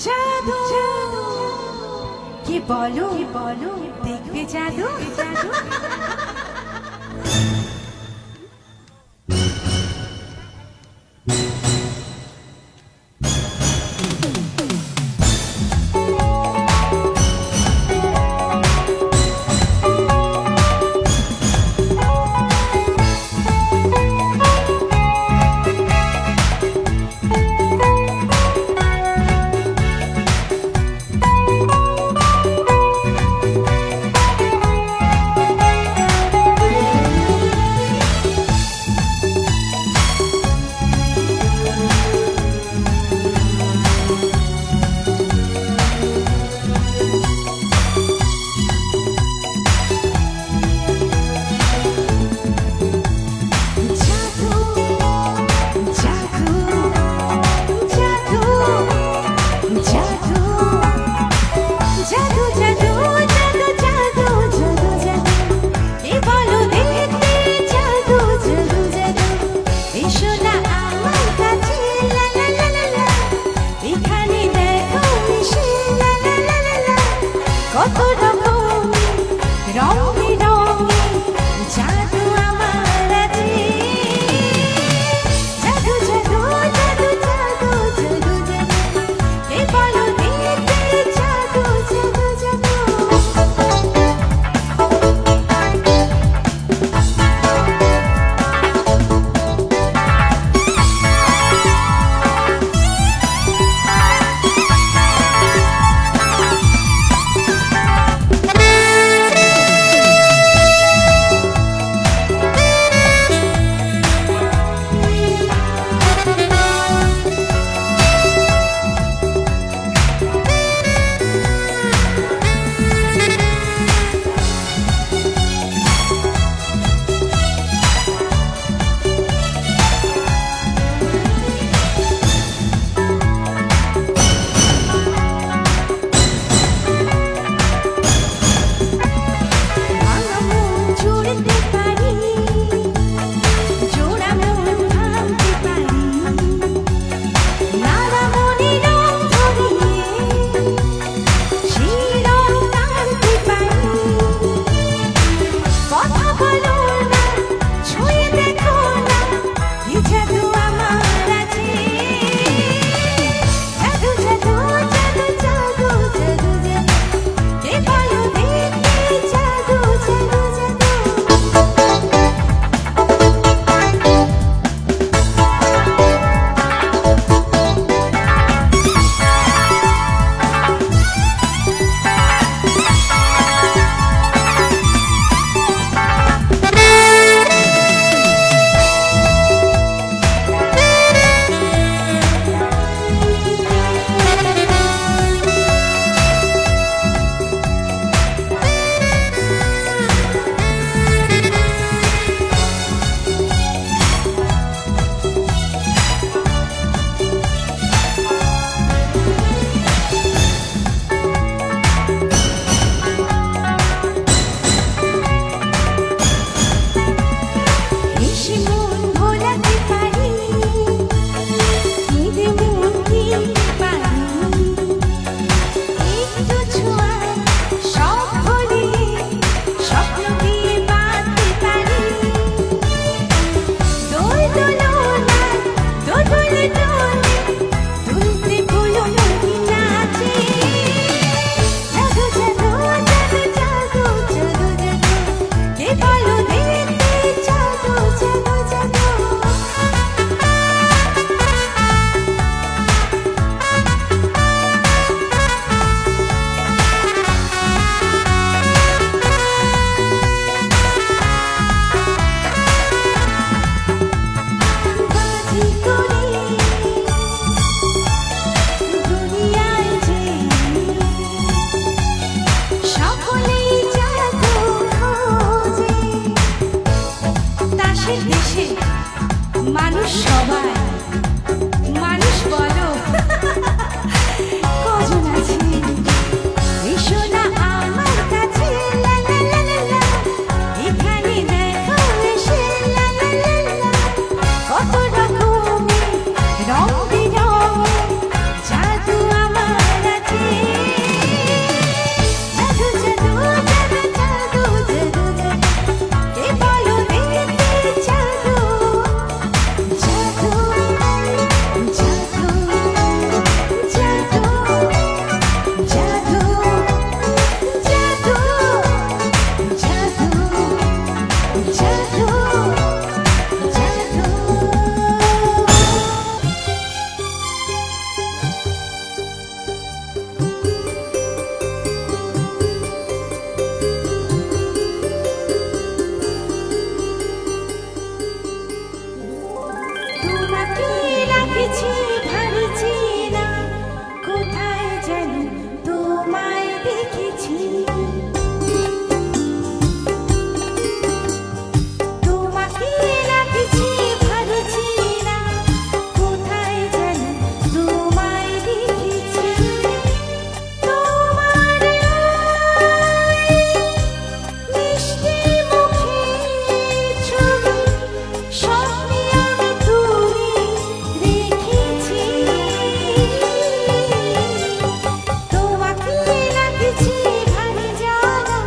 জাদু জাদু কি বলো দেখবে জাদু জাদু দেশে মানুষ সবাই মানুষ বলো কজন আছে এসো না আমার কাছে লা লা লা লা লা এখানে দেখো এসে লা লা লা লা কত রকমের রং বেরঙের জাদু আমার আছে জাদু জাদু জাদু জাদু জাদু জাদু কে বলো দেখতে জাদু জাদু জাদু জাদু জাদু জাদু জাদু তোমাকে রাখছি ভাবছি না কোথায় যেন তোমায় দেখেছি তোমাকে রাখছি ভাবছি না কোথায় যেন তোমায় দেখেছি তোমার মিষ্টি মুখের ছবি স্বপ্নে আমি তুলে রেখেছি তোমাকে রাখছি ভালো জানা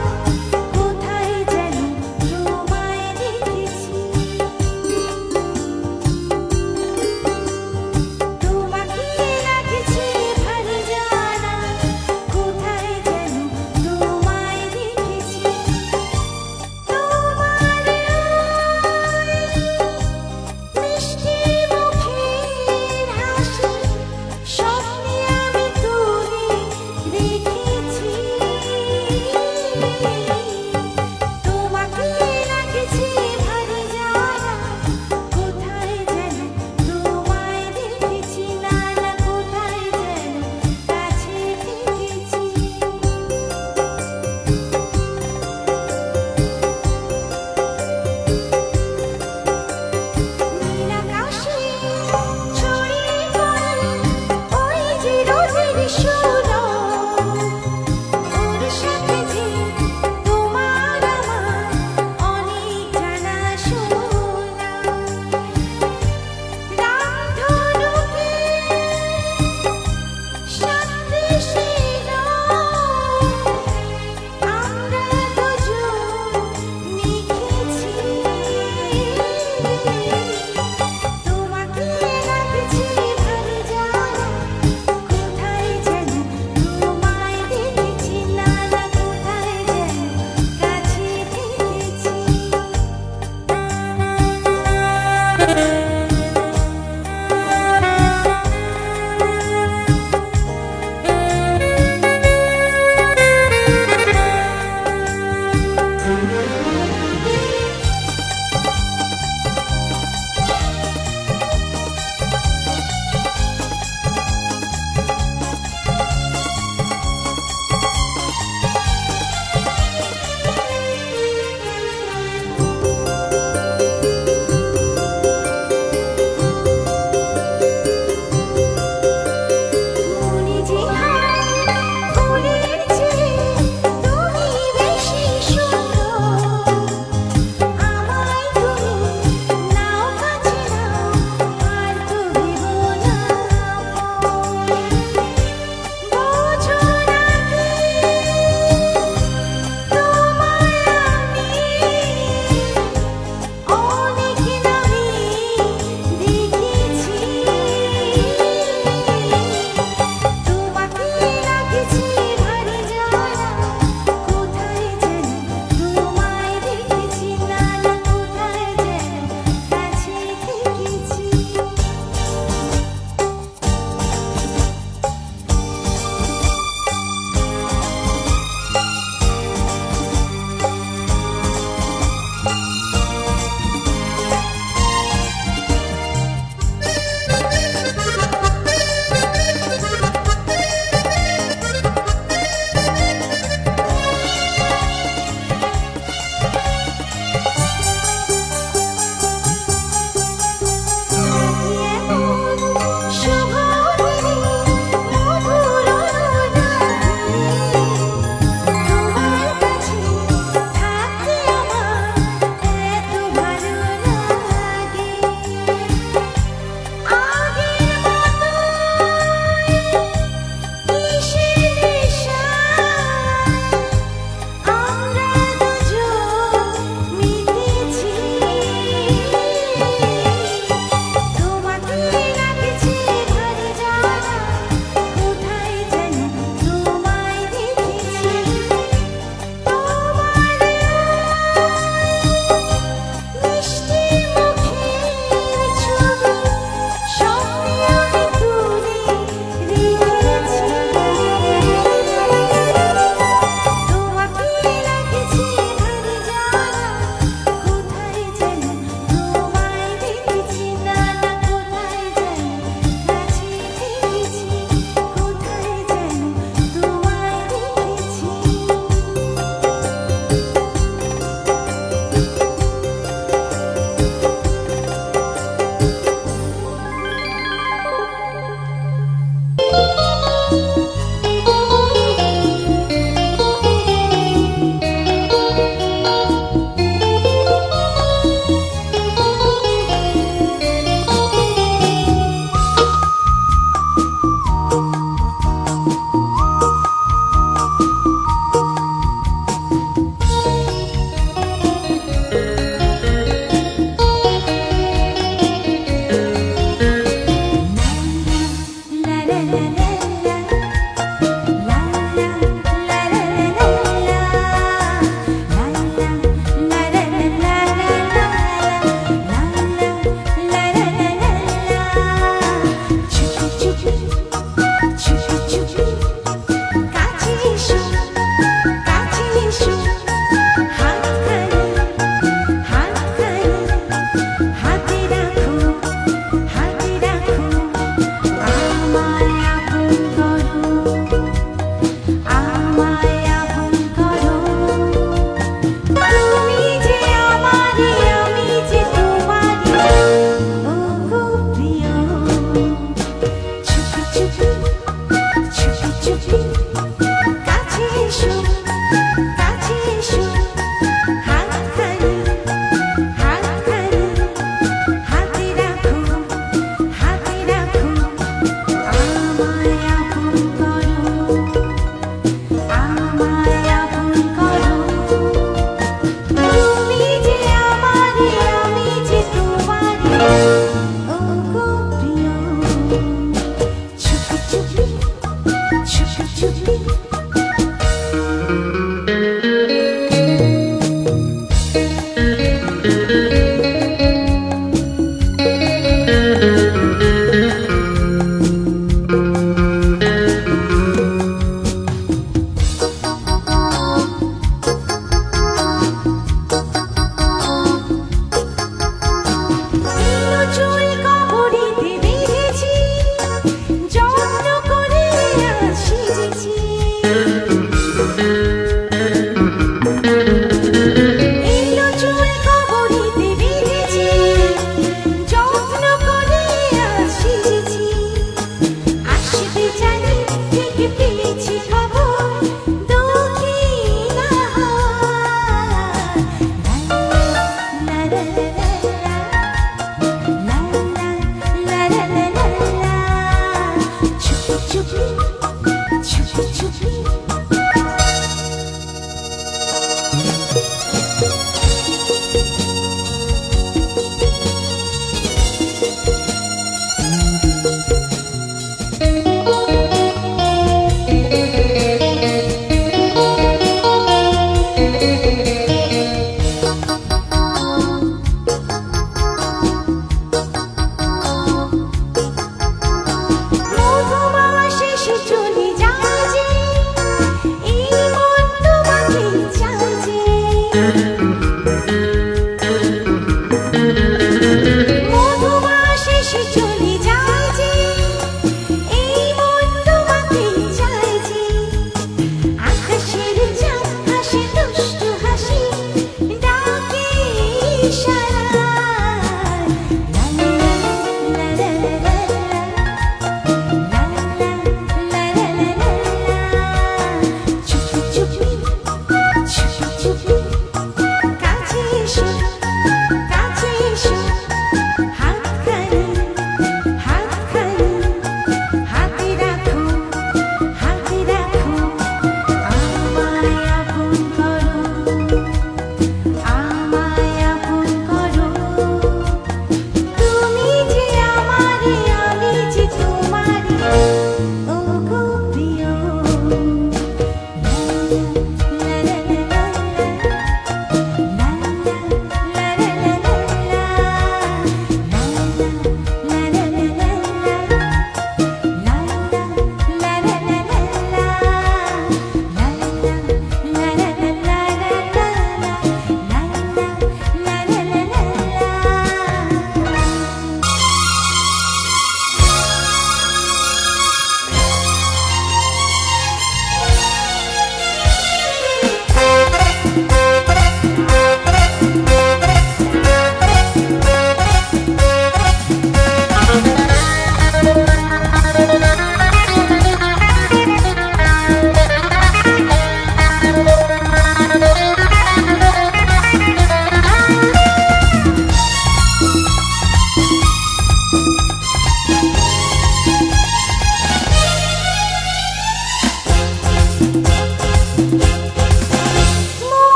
কোথায় যেন তোমায় দেখেছি তোমাকে রাখছি ভালো জানা কোথায় যেন তোমায় দেখেছি তোমার মিষ্টি মুখের হাসি স্বপ্নে আমি তুলে রেখেছি তোমাকে রাখছি ভালো জানা কোথায় যেন তোমায় দেখেছি না না কোথায় যেন কাছে থেকেছি নীলাকাশে ছড়িয়ে পড়ে ওই যে রোদের সুরো ওর সাথে যে তোমার আমার অনেক জানাশোনা রামধনুকে সাথে ছিল আমরা দুজন লিখেছি তোমাকে রাখছি ভালো জানা কোথায় যেন তোমায় দেখেছি না না কোথায় যেন কাছে থেকেছি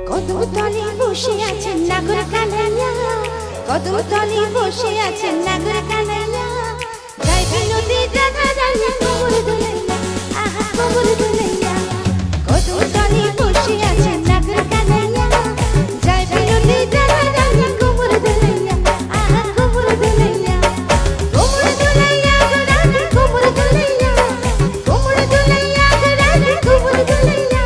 কদম তলে বসে আছেন নাগর কানাইয়া, কদম তলে বসে আছেন নাগর কানাইয়া, জয় বিনোদী রাধা রানী কোমর দুলাইয়া, আহা কোমর দুলাইয়া। কদম তলে বসে আছেন নাগর কানাইয়া, জয় বিনোদী রাধা রানী কোমর দুলাইয়া, আহা কোমর দুলাইয়া। কোমর দুলাইয়া গো রাধা কোমর দুলাইয়া, কোমর দুলাইয়া গো রাধা কোমর দুলাইয়া,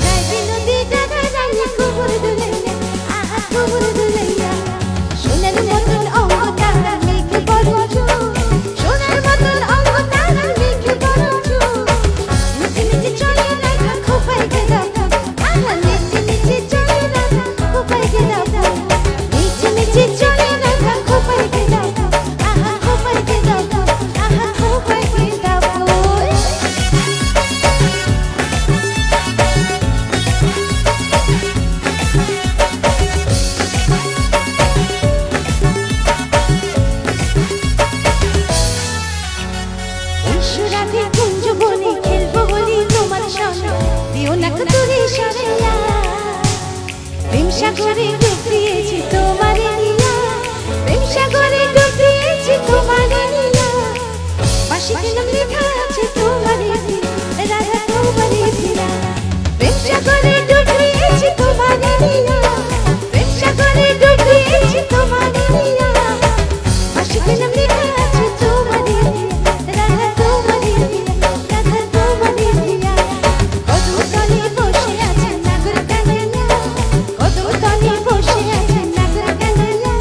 জয় বিনোদী রাধা রানী কোমর দুলাইয়া, আহা কোমর দুলাইয়া। সোনার মতন অঙ্গ তারা মেঘে বড় চোখ, সোনার মতন অঙ্গ তারা মেঘে বড় চোখ, নিচে নিচে চলে রাধা খোপায় গেঁদা ফুল, আহা নিচে নিচে চলে রাধা খোপায় গেঁদা ফুল, নিচে নিচে চলে রাধা খোপায় গেঁদা ফুল, আহা খোপায় গেঁদা ফুল, আহা খোপায় গেঁদা ফুল। রাধে কুঞ্জ বনে খেলবো বলি তোমার সঙ্গে, দিও না তুমি সারাইয়া, প্রেম সাগরে ডুব দিয়েছি তোমারে নিয়া, প্রেম সাগরে ডুব দিয়েছি তোমারে নিয়া, বাঁশিতে নাম লেখা আছে তোমারে ফিরা, রাধা তোমারে ফিরা, প্রেম সাগরে ডুব দিয়েছি তোমারে নিয়া, প্রেম সাগরে ডুব দিয়েছি তোমারে নিয়া, বাঁশিতে নাম লেখা আছে তোমারে ফিরা, রাধা তোমারে ফিরা, রাধা তোমারে ফিরা। কদম তলে বসে আছেন নাগর কানাইয়া, কদম তলে বসে আছেন নাগর কানাইয়া,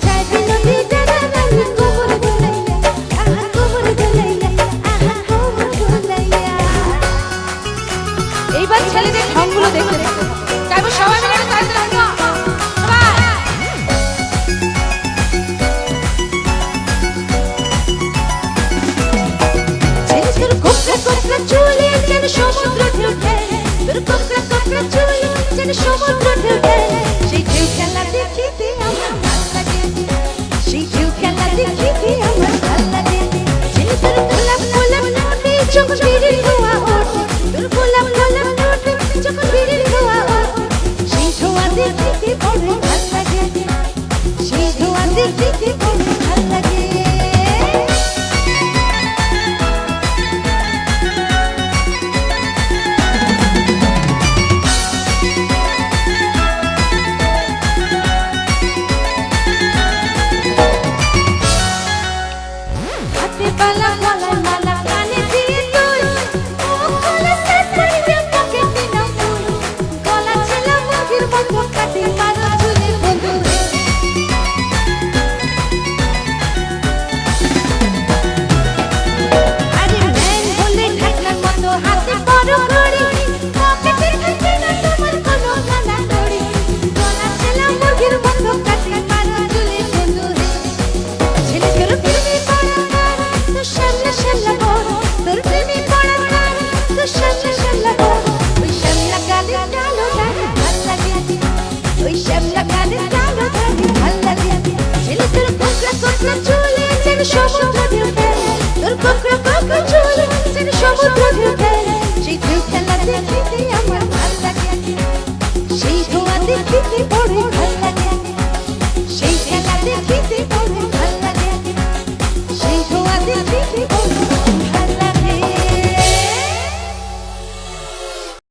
জয় বিনোদী রাধা রানী কোমর দুলাইয়া, আহা কোমর দুলাইয়া, আহা কোমর দুলাইয়া। এইবার ছেলেদের ঢংগুলো দেখতে থাকো, চাইবো সবাই মিলে তাইতে থাকো সবাই। ছেলে তোর কোকড়া কোকড়া চুলে যেন সমুদ্র ঢেউ ঢেলে, তোর কোকড়া কোকড়া চুলে যেন সমুদ্র ঢেউ ঢেলে, সেই ঢেউ খেলা দেখিতে আমার ভাল লাগে, সেই ঢেউ খেলা দেখিতে আমার ভাল লাগে। ছেলে তোর গোলাপ গোলাপ নোটে যখন বিড়ির ধোঁয়া ওঠে, তোর গোলাপ গোলাপ নোটে যখন বিড়ির ধোঁয়া ওঠে, সেই ধোঁয়া দেখিতে বড় ভাল লাগে, সেই ধোঁয়া দেখিতে বড় ভাল লাগে। হাতে বালা গলায় মালা কানে দিয়ে তুই, মুখ খুলে সেট করিয়ে পকেটে নাও ফুল, গলা ছেলা মুখের মতো কাটে মারো চুলের বন্ধু। আরে ম্যান বলে ঢাকনার মতো হাতে বড় ঘড়ি, পকেটে থাকে না তোমার কোনো গানা ঘড়ি, গলা ছেলা মুখের মতো কাটে মারো চুলের বন্ধু। ছেলে তোর প্রেমে পড়া তোর শ্যামলা শ্যামলা বড়, তোর প্রেমে পড়া তোর শ্যামলা শ্যামলা বড়, ওই শ্যামলা গালে কালো দাগে ভাল লাগে, ওই শ্যামলা গালে কালো দাগে ভাল লাগে। ছেলে তোর কোকড়া কোকড়া চুলে যেন সমুদ্র ঢেউ ফেলে, তোর কোকড়া কোকড়া চুলে যেন সমুদ্র ঢেউ ফেলে,